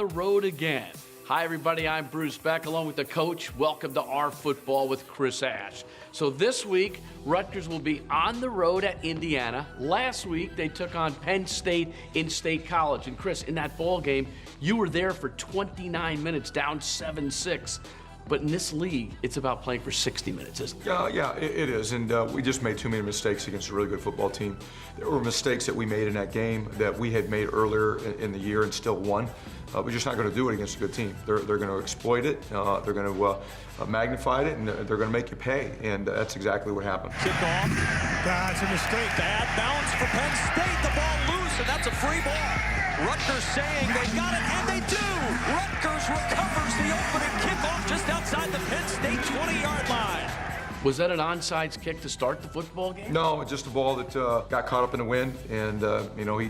the road again. Hi, everybody. I'm Bruce Beck, along with the coach. Welcome to Our Football with Chris Ash. So this week, Rutgers will be on the road at Indiana. Last week, they took on Penn State in State College. And Chris, in that ball game, you were there for 29 minutes, down 7-6. But in this league, it's about playing for 60 minutes, isn't it? Yeah, it is. And we just made too many mistakes against a really good football team. There were mistakes that we made in that game that we had made earlier in the year and still won. We're just not going to do it against a good team. They're going to exploit it. They're going to magnify it, and they're going to make you pay. And that's exactly what happened. Kickoff. That's a mistake. Bad bounce for Penn State. The ball loose, and that's a free ball. Rutgers saying they got it, and they do. Rutgers recovers the opening kickoff just outside the Penn State 20-yard line. Was that an onside kick to start the football game? No, just a ball that got caught up in the wind, and he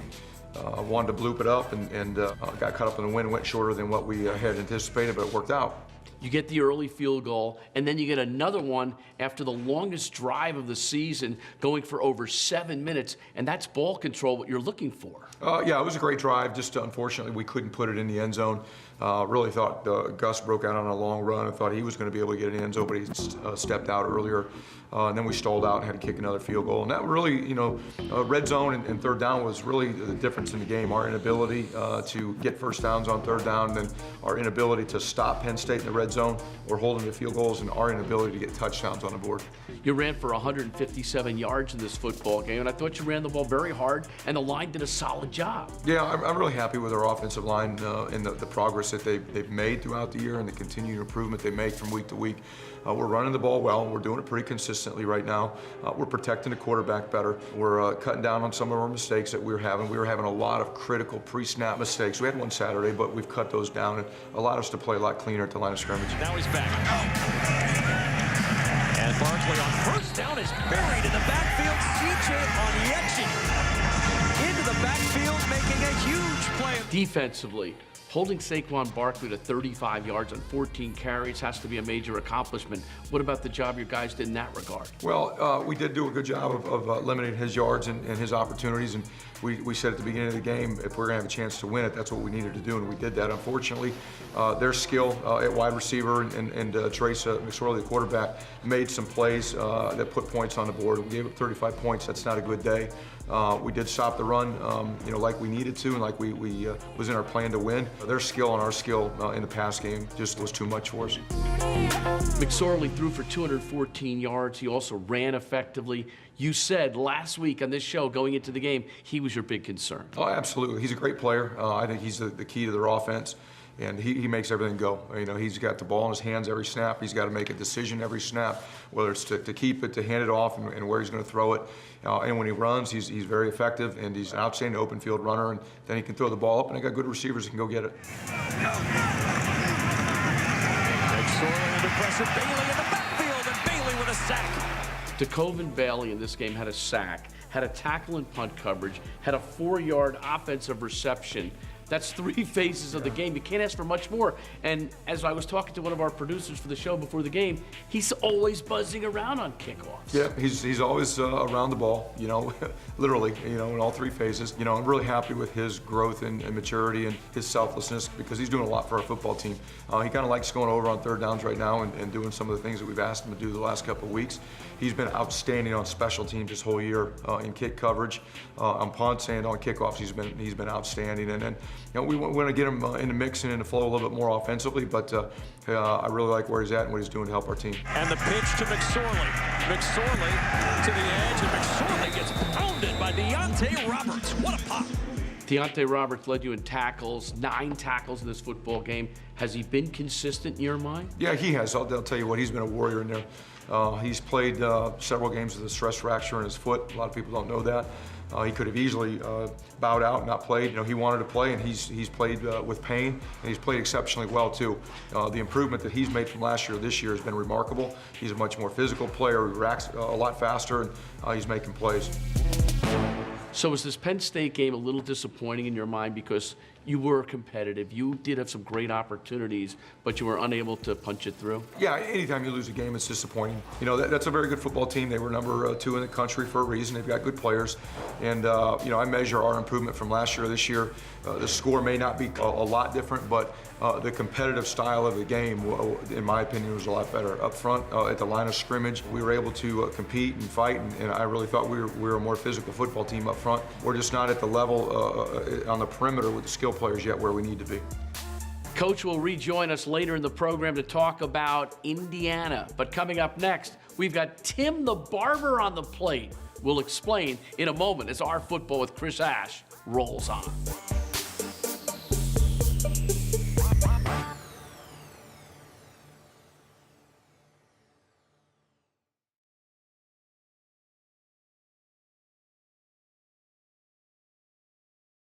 wanted to bloop it up and got caught up in the wind, went shorter than what we had anticipated, but it worked out. You get the early field goal, and then you get another one after the longest drive of the season, going for over 7 minutes, and that's ball control, what you're looking for. Yeah, it was a great drive. Just unfortunately, we couldn't put it in the end zone. Really thought Gus broke out on a long run. I thought he was going to be able to get an end zone, but he stepped out earlier. And then we stalled out and had to kick another field goal. And that really, red zone and third down was really the difference in the game. Our inability to get first downs on third down, and then our inability to stop Penn State in the red zone or hold them to field goals, and our inability to get touchdowns on the board. You ran for 157 yards in this football game, and I thought you ran the ball very hard, and the line did a solid job. Yeah, I'm really happy with our offensive line and the progress that they've made throughout the year and the continued improvement they make from week to week. We're running the ball well. We're doing it pretty consistently right now. We're protecting the quarterback better. We're cutting down on some of our mistakes that we were having. We were having a lot of critical pre-snap mistakes. We had one Saturday, but we've cut those down and allowed us to play a lot cleaner at the line of scrimmage. Now he's back. And Barkley on first down is buried in the backfield. CJ Onyekchi into the backfield, making a huge play. Defensively, holding Saquon Barkley to 35 yards on 14 carries has to be a major accomplishment. What about the job your guys did in that regard? Well, we did do a good job of limiting his yards and his opportunities, and we said at the beginning of the game, if we're going to have a chance to win it, that's what we needed to do, and we did that. Unfortunately, their skill at wide receiver and Trace McSorley, the quarterback, made some plays that put points on the board. We gave up 35 points. That's not a good day. We did stop the run, like we needed to, and like we was in our plan to win. Their skill and our skill in the pass game just was too much for us. McSorley threw for 214 yards. He also ran effectively. You said last week on this show, going into the game, he was your big concern. Oh, absolutely. He's a great player. I think he's the key to their offense. And he makes everything go. He's got the ball in his hands every snap. He's got to make a decision every snap, whether it's to keep it, to hand it off, and where he's going to throw it. And when he runs, he's very effective, and he's an outstanding open field runner. And then he can throw the ball up, and they got good receivers that can go get it. McSorley under pressure. Bailey in the backfield, and Bailey with a sack. DeCoven Bailey in this game had a sack, had a tackle and punt coverage, had a 4-yard offensive reception. That's 3 phases of the game. You can't ask for much more. And as I was talking to one of our producers for the show before the game, he's always buzzing around on kickoffs. Yeah, he's always around the ball, literally, in all 3 phases. I'm really happy with his growth and maturity and his selflessness, because he's doing a lot for our football team. He kind of likes going over on third downs right now and doing some of the things that we've asked him to do the last couple of weeks. He's been outstanding on special teams this whole year in kick coverage, on punts and on kickoffs. He's been outstanding, and then we want to get him in the mix and in the flow a little bit more offensively. But I really like where he's at and what he's doing to help our team. And the pitch to McSorley. McSorley to the edge, and McSorley gets pounded by Deontay Roberts. What a pop! Deontay Roberts led you in tackles, 9 tackles in this football game. Has he been consistent in your mind? Yeah, he has. I'll tell you what, he's been a warrior in there. He's played several games with a stress fracture in his foot. A lot of people don't know that. He could have easily bowed out and not played. He wanted to play, and he's played with pain, and he's played exceptionally well too. The improvement that he's made from last year to this year has been remarkable. He's a much more physical player. He reacts a lot faster, and he's making plays. So was this Penn State game a little disappointing in your mind because you were competitive. You did have some great opportunities, but you were unable to punch it through? Yeah, anytime you lose a game, it's disappointing. You know, that's a very good football team. They were number 2 in the country for a reason. They've got good players. And, you know, I measure our improvement from last year to this year. The score may not be a lot different, but the competitive style of the game, in my opinion, was a lot better. Up front, at the line of scrimmage, we were able to compete and fight, and I really thought we were a more physical football team up front. We're just not at the level on the perimeter with the skill players yet where we need to be. Coach will rejoin us later in the program to talk about Indiana. But coming up next, we've got Tim the Barber on the plate. We'll explain in a moment as Our Football with Chris Ash rolls on.